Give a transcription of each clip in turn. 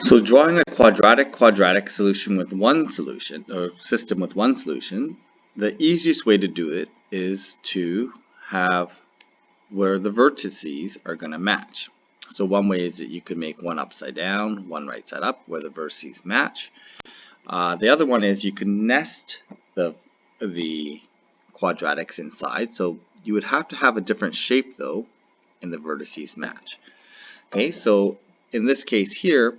So drawing a quadratic solution with one solution, or system with one solution, the easiest way to do it is to have where the vertices are going to match. So one way is that you could make one upside down, one right side up, where the vertices match. The other one is you can nest the quadratics inside. So you would have to have a different shape though, and the vertices match. Okay, so in this case here,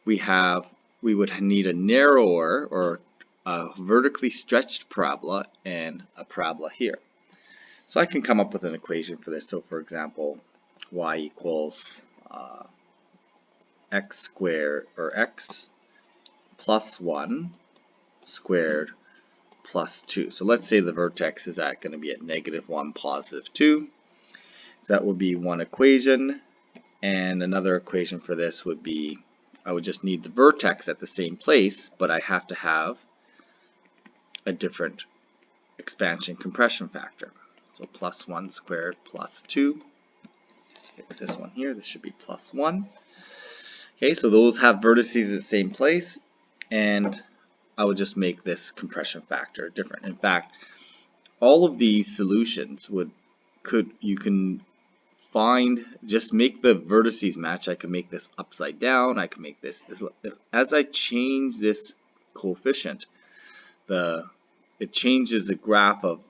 we would need a narrower or a vertically stretched parabola and a parabola here. So I can come up with an equation for this. So for example, y equals x squared, or x plus 1 squared plus 2. So let's say the vertex is going to be at -1, +2. So that would be one equation. And another equation for this would be, I would just need the vertex at the same place, but I have to have a different expansion compression factor. So +1 squared plus 2. Just fix this one here. This should be +1. Okay, so those have vertices at the same place, and I would just make this compression factor different. In fact, all of these solutions you can find, just make the vertices match. I can make this upside down. I can make this as I change this coefficient, it changes the graph of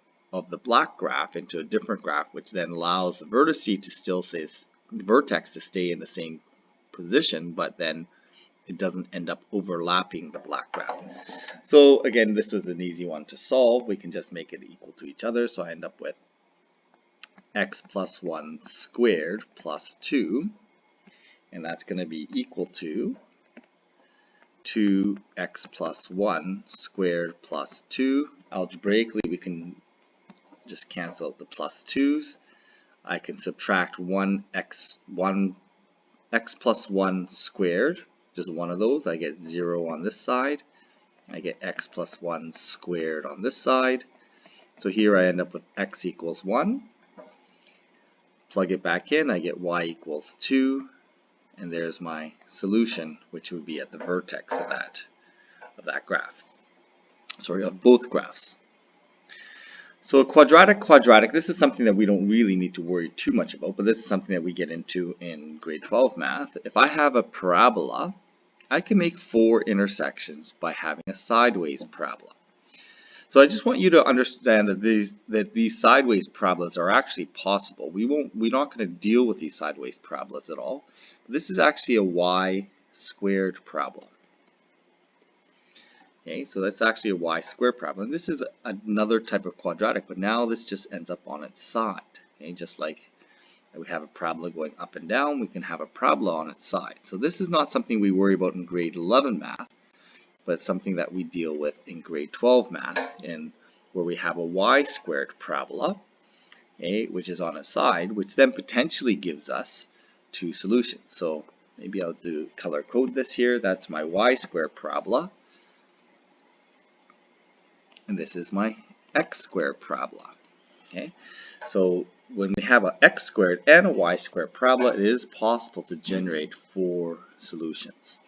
the black graph into a different graph, which then allows the vertex to stay in the same position, but then it doesn't end up overlapping the black graph. So again, this was an easy one to solve. We can just make it equal to each other. So I end up with x plus 1 squared plus 2, and that's going to be equal to 2x plus 1 squared plus 2. Algebraically, we can just cancel out the plus 2's. I can subtract x plus 1 squared, just one of those. I get 0 on this side. I get x plus 1 squared on this side. So here I end up with x equals 1. Plug it back in, I get y equals 2, and there's my solution, which would be at the vertex of that graph. Sorry, of both graphs. So a quadratic, this is something that we don't really need to worry too much about, but this is something that we get into in grade 12 math. If I have a parabola, I can make 4 intersections by having a sideways parabola. So I just want you to understand that these sideways parabolas are actually possible. We're not going to deal with these sideways parabolas at all. This is actually a y squared parabola. Okay, so that's actually a y squared parabola. And this is another type of quadratic, but now this just ends up on its side. Okay, just like we have a parabola going up and down, we can have a parabola on its side. So this is not something we worry about in grade 11 math, but something that we deal with in grade 12 math, where we have a y squared parabola, okay, which is on a side, which then potentially gives us 2 solutions. So maybe I'll color code this here. That's my y squared parabola, and this is my x squared parabola. Okay, so when we have an x squared and a y squared parabola, it is possible to generate 4 solutions.